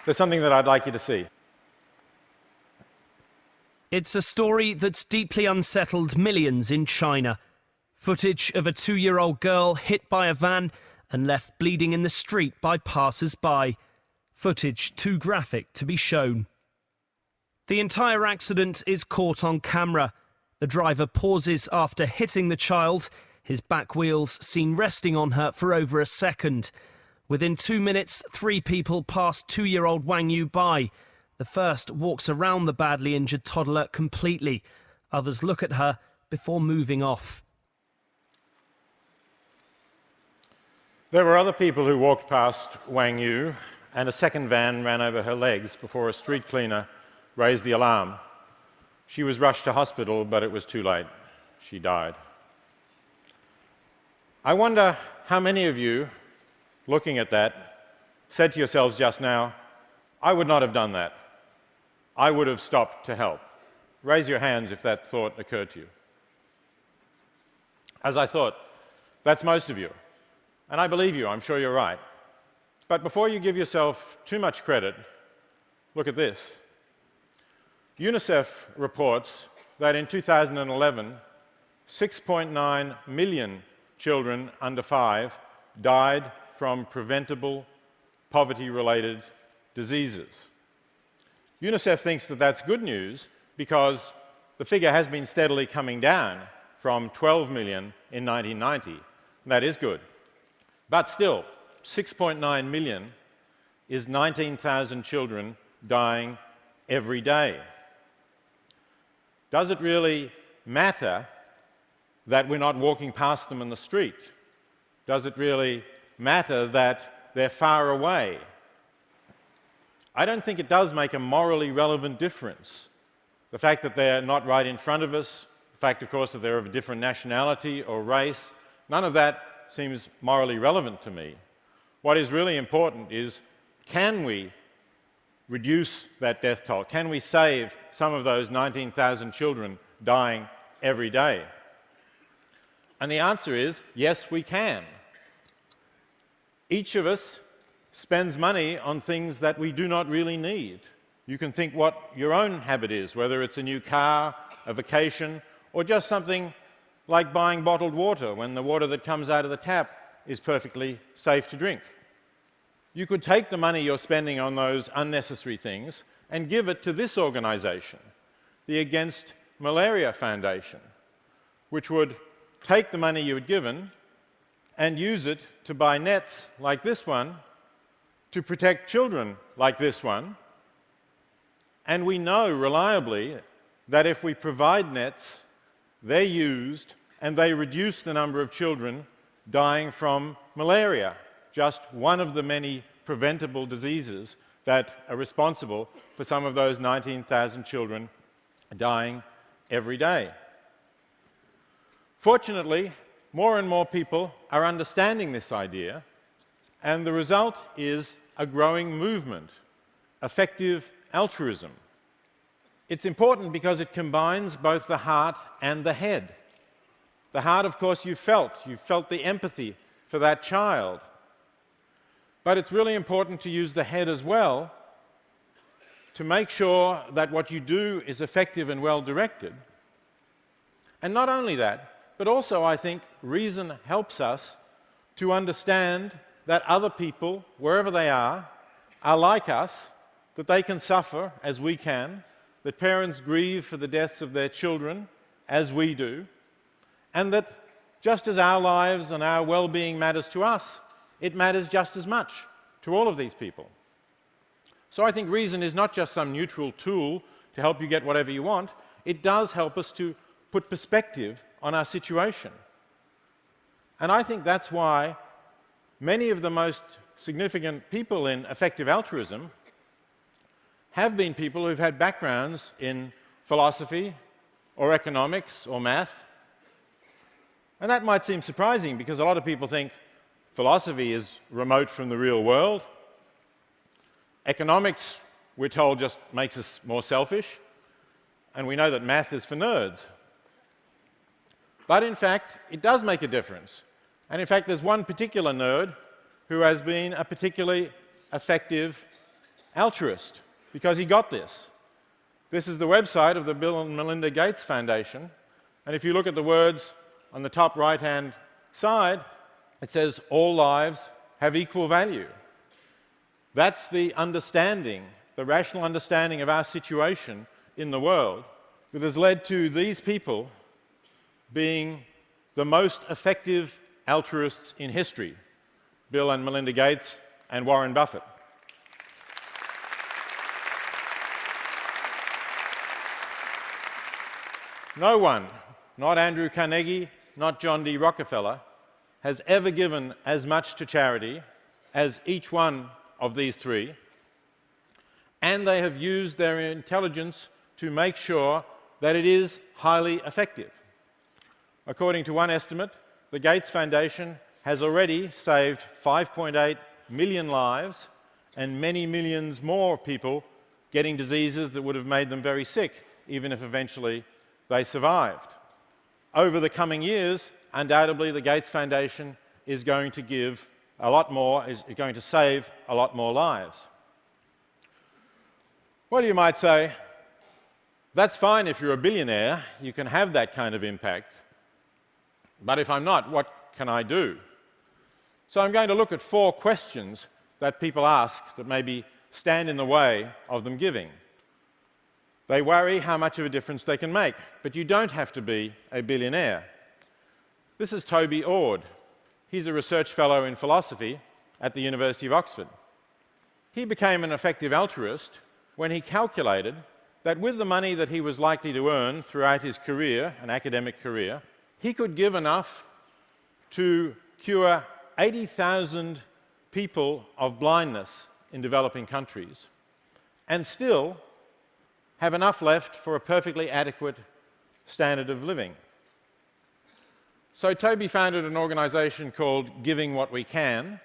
there's something that I'd like you to see. It's a story that's deeply unsettled millions in China. Footage of a 2-year-old girl hit by a van and left bleeding in the street by passers-by. Footage too graphic to be shown. The entire accident is caught on camera. The driver pauses after hitting the child, his back wheels seen resting on her for over a second. Within 2 minutes, 3 people pass 2-year-old Wang Yu by. The first walks around the badly injured toddler completely. Others look at her before moving off. There were other people who walked past Wang Yu, and a second van ran over her legs before a street cleaner raised the alarm. She was rushed to hospital, but it was too late. She died. I wonder how many of you, looking at that, said to yourselves just now, I would not have done that. I would have stopped to help. Raise your hands if that thought occurred to you. As I thought, that's most of you. And I believe you, I'm sure you're right. But before you give yourself too much credit, look at this. UNICEF reports that in 2011, 6.9 million children under 5 died from preventable poverty-related diseases. UNICEF thinks that that's good news because the figure has been steadily coming down from 12 million in 1990. That is good. But still, 6.9 million is 19,000 children dying every day. Does it really matter that we're not walking past them in the street? Does it really matter that they're far away? I don't think it does make a morally relevant difference. The fact that they're not right in front of us, the fact, of course, that they're of a different nationality or race, none of that seems morally relevant to me. What is really important is, can we reduce that death toll? Can we save some of those 19,000 children dying every day? And the answer is, yes, we can. Each of us spends money on things that we do not really need. You can think what your own habit is, whether it's a new car, a vacation, or just something like buying bottled water when the water that comes out of the tap is perfectly safe to drink. You could take the money you're spending on those unnecessary things and give it to this organization, the Against Malaria Foundation, which would take the money you had given and use it to buy nets like this one to protect children like this one. And we know reliably that if we provide nets, they're used and they reduce the number of children dying from malaria, just one of the many preventable diseases that are responsible for some of those 19,000 children dying every day. Fortunately, more and more people are understanding this idea, and the result is a growing movement, effective altruism. It's important because it combines both the heart and the head. The heart, of course, you felt the empathy for that child. But it's really important to use the head as well to make sure that what you do is effective and well-directed. And not only that, but also I think reason helps us to understand that other people, wherever they are like us, that they can suffer as we can, that parents grieve for the deaths of their children as we do, and that just as our lives and our well-being matters to us, it matters just as much to all of these people. So I think reason is not just some neutral tool to help you get whatever you want. It does help us to put perspective on our situation. And I think that's why many of the most significant people in effective altruism have been people who've had backgrounds in philosophy or economics or math. And that might seem surprising because a lot of people think philosophy is remote from the real world. Economics, we're told, just makes us more selfish. And we know that math is for nerds. But in fact, it does make a difference. And in fact, there's one particular nerd who has been a particularly effective altruist because he got this. This is the website of the Bill and Melinda Gates Foundation, and if you look at the words on the top right-hand side, it says, all lives have equal value. That's the understanding, the rational understanding of our situation in the world that has led to these people being the most effective altruists in history, Bill and Melinda Gates and Warren Buffett. No one, not Andrew Carnegie, not John D. Rockefeller, has ever given as much to charity as each one of these three, and they have used their intelligence to make sure that it is highly effective. According to one estimate, the Gates Foundation has already saved 5.8 million lives and many millions more people getting diseases that would have made them very sick, even if eventually they survived. Over the coming years, undoubtedly the Gates Foundation is going to give a lot more, is going to save a lot more lives. Well, you might say, that's fine if you're a billionaire, you can have that kind of impact. But if I'm not, what can I do? So I'm going to look at 4 questions that people ask that maybe stand in the way of them giving. They worry how much of a difference they can make, but you don't have to be a billionaire. This is Toby Ord. He's a research fellow in philosophy at the University of Oxford. He became an effective altruist when he calculated that with the money that he was likely to earn throughout his career, an academic career, he could give enough to cure 80,000 people of blindness in developing countries and still have enough left for a perfectly adequate standard of living. So Toby founded an organization called Giving What We Can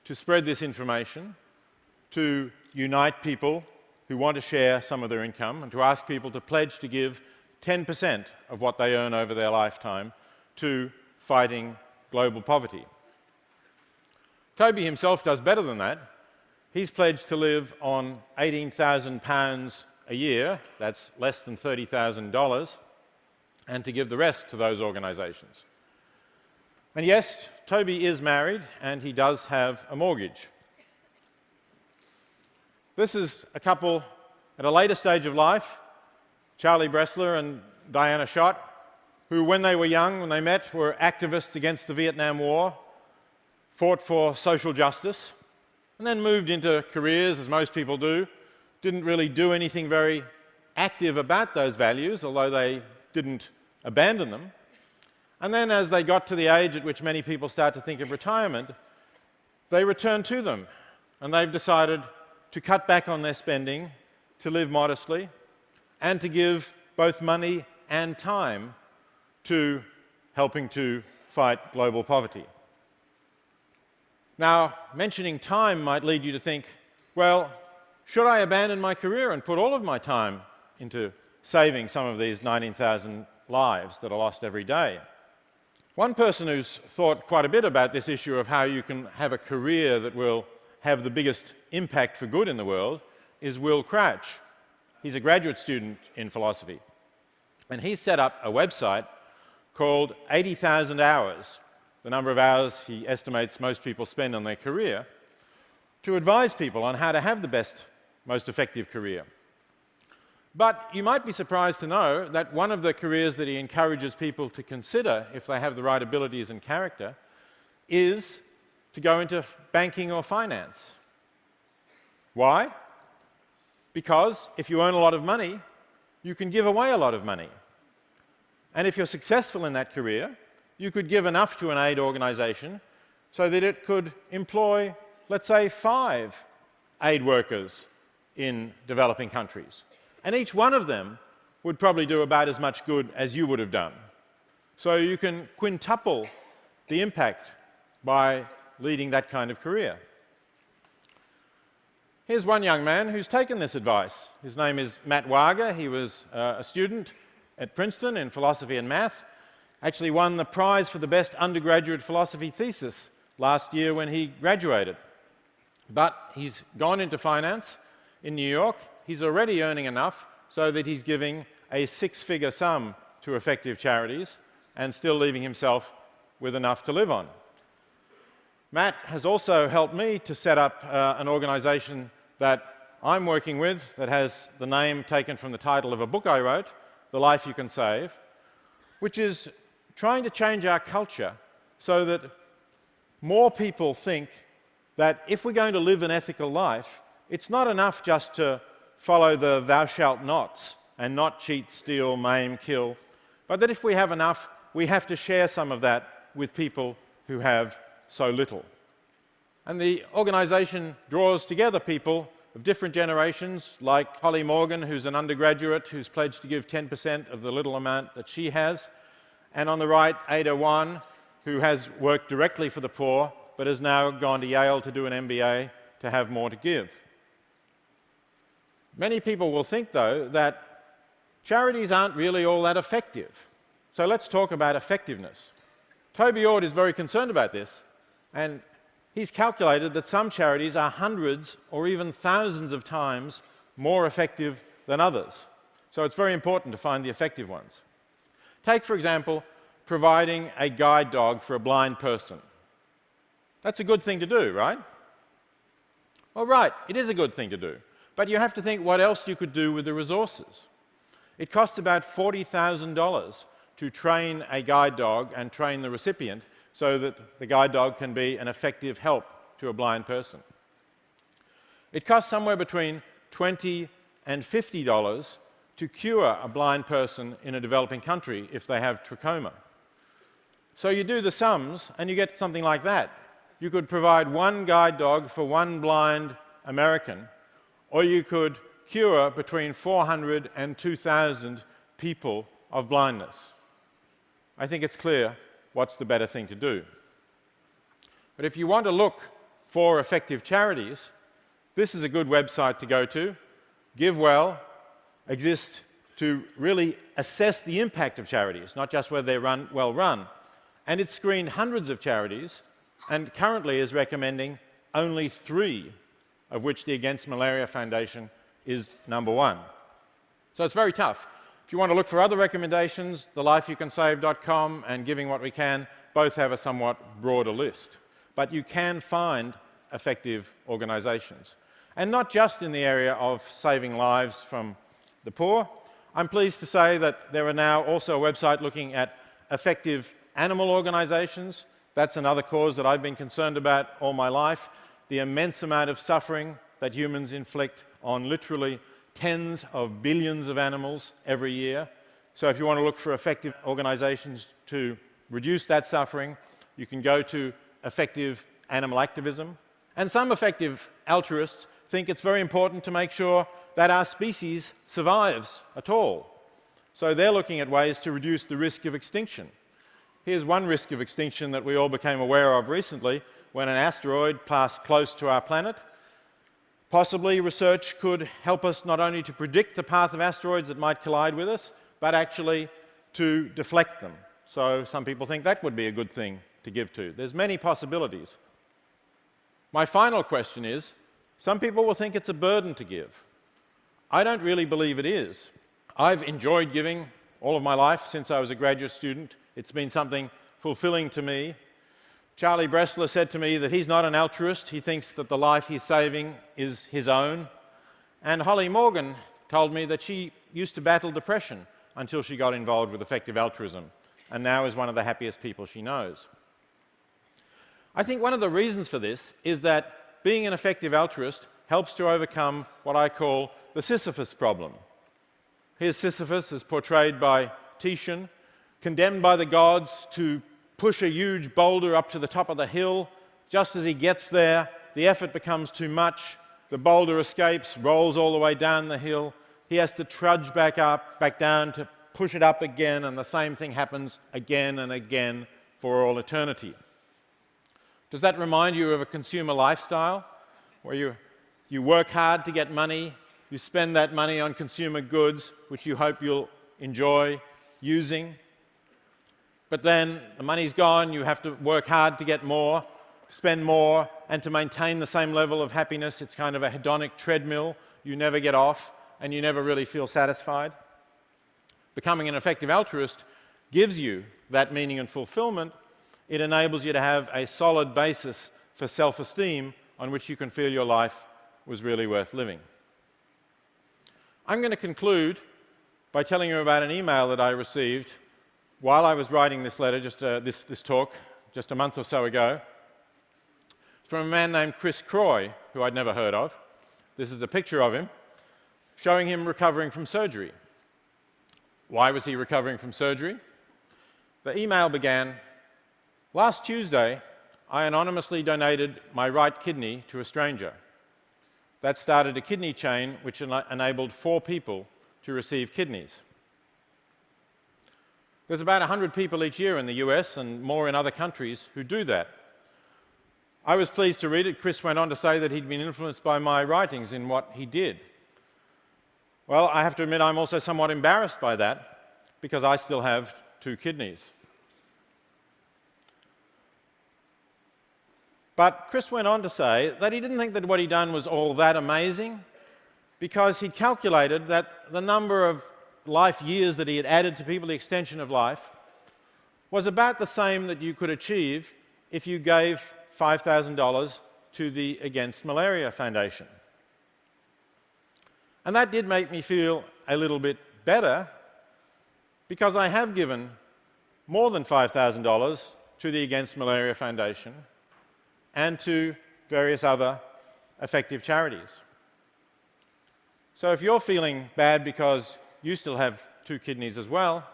to spread this information, to unite people who want to share some of their income, and to ask people to pledge to give 10% of what they earn over their lifetime to fighting global poverty. Toby himself does better than that. He's pledged to live on £18,000 a year, that's less than $30,000, and to give the rest to those organizations. And yes, Toby is married and he does have a mortgage. This is a couple at a later stage of life, Charlie Bressler and Diana Schott, who when they were young, when they met, were activists against the Vietnam War, fought for social justice, and then moved into careers, as most people do, didn't really do anything very active about those values, although they didn't abandon them. And then as they got to the age at which many people start to think of retirement, they returned to them, and they've decided to cut back on their spending, to live modestly, and to give both money and time to helping to fight global poverty. Now, mentioning time might lead you to think, well, should I abandon my career and put all of my time into saving some of these 19,000 lives that are lost every day? One person who's thought quite a bit about this issue of how you can have a career that will have the biggest impact for good in the world is Will Crouch. He's a graduate student in philosophy. And he set up a website called 80,000 Hours, the number of hours he estimates most people spend on their career, to advise people on how to have the best, most effective career. But you might be surprised to know that one of the careers that he encourages people to consider, if they have the right abilities and character, is to go into banking or finance. Why? Because if you earn a lot of money, you can give away a lot of money. And if you're successful in that career, you could give enough to an aid organization so that it could employ, let's say, 5 aid workers in developing countries. And each one of them would probably do about as much good as you would have done. So you can quintuple the impact by leading that kind of career. Here's one young man who's taken this advice. His name is Matt Wager. He was a student at Princeton in philosophy and math, actually won the prize for the best undergraduate philosophy thesis last year when he graduated. But he's gone into finance. In New York, he's already earning enough so that he's giving a six-figure sum to effective charities and still leaving himself with enough to live on. Matt has also helped me to set up an organization that I'm working with that has the name taken from the title of a book I wrote, The Life You Can Save, which is trying to change our culture so that more people think that if we're going to live an ethical life, it's not enough just to follow the thou shalt nots and not cheat, steal, maim, kill, but that if we have enough, we have to share some of that with people who have so little. And the organization draws together people of different generations, like Holly Morgan, who's an undergraduate who's pledged to give 10% of the little amount that she has, and on the right, Ada Wan, who has worked directly for the poor, but has now gone to Yale to do an MBA to have more to give. Many people will think, though, that charities aren't really all that effective. So let's talk about effectiveness. Toby Ord is very concerned about this, and he's calculated that some charities are hundreds or even thousands of times more effective than others. So it's very important to find the effective ones. Take, for example, providing a guide dog for a blind person. That's a good thing to do, right? Well, right, it is a good thing to do. But you have to think what else you could do with the resources. It costs about $40,000 to train a guide dog and train the recipient so that the guide dog can be an effective help to a blind person. It costs somewhere between $20 and $50 to cure a blind person in a developing country if they have trachoma. So you do the sums and you get something like that. You could provide one guide dog for one blind American, or you could cure between 400 and 2,000 people of blindness. I think it's clear what's the better thing to do. But if you want to look for effective charities, this is a good website to go to. GiveWell exists to really assess the impact of charities, not just whether they're well run. And it's screened hundreds of charities and currently is recommending only 3, of which the Against Malaria Foundation is #1. So it's very tough. If you want to look for other recommendations, thelifeyoucansave.com and Giving What We Can both have a somewhat broader list. But you can find effective organizations. And not just in the area of saving lives from the poor. I'm pleased to say that there are now also a website looking at effective animal organizations. That's another cause that I've been concerned about all my life. The immense amount of suffering that humans inflict on literally tens of billions of animals every year. So if you want to look for effective organizations to reduce that suffering, you can go to effective animal activism. And some effective altruists think it's very important to make sure that our species survives at all. So they're looking at ways to reduce the risk of extinction. Here's one risk of extinction that we all became aware of recently when an asteroid passed close to our planet. Possibly research could help us not only to predict the path of asteroids that might collide with us, but actually to deflect them. So some people think that would be a good thing to give to. There's many possibilities. My final question is, some people will think it's a burden to give. I don't really believe it is. I've enjoyed giving all of my life since I was a graduate student. It's been something fulfilling to me. Charlie Bressler said to me that he's not an altruist. He thinks that the life he's saving is his own. And Holly Morgan told me that she used to battle depression until she got involved with effective altruism, and now is one of the happiest people she knows. I think one of the reasons for this is that being an effective altruist helps to overcome what I call the Sisyphus problem. Here's Sisyphus as portrayed by Titian, condemned by the gods to push a huge boulder up to the top of the hill. Just as he gets there, the effort becomes too much. The boulder escapes, rolls all the way down the hill. He has to trudge back down to push it up again, and the same thing happens again and again for all eternity. Does that remind you of a consumer lifestyle where you work hard to get money, you spend that money on consumer goods which you hope you'll enjoy using, but then the money's gone, you have to work hard to get more, spend more, and to maintain the same level of happiness. It's kind of a hedonic treadmill. you never get off and you never really feel satisfied. Becoming an effective altruist gives you that meaning and fulfillment. It enables you to have a solid basis for self-esteem on which you can feel your life was really worth living. I'm going to conclude by telling you about an email that I received while I was writing this letter, this talk, just a month or so ago, from a man named Chris Croy, who I'd never heard of. This is a picture of him, showing him recovering from surgery. Why was he recovering from surgery? The email began, "Last Tuesday, I anonymously donated my right kidney to a stranger. That started a kidney chain which enabled 4 people to receive kidneys." There's about 100 people each year in the US and more in other countries who do that. I was pleased to read it. Chris went on to say that he'd been influenced by my writings in what he did. Well, I have to admit I'm also somewhat embarrassed by that because I still have 2 kidneys. But Chris went on to say that he didn't think that what he'd done was all that amazing because he calculated that the number of life years that he had added to people, the extension of life, was about the same that you could achieve if you gave $5,000 to the Against Malaria Foundation. And that did make me feel a little bit better because I have given more than $5,000 to the Against Malaria Foundation and to various other effective charities. So if you're feeling bad because you still have 2 kidneys as well,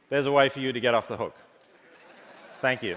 there's a way for you to get off the hook. Thank you.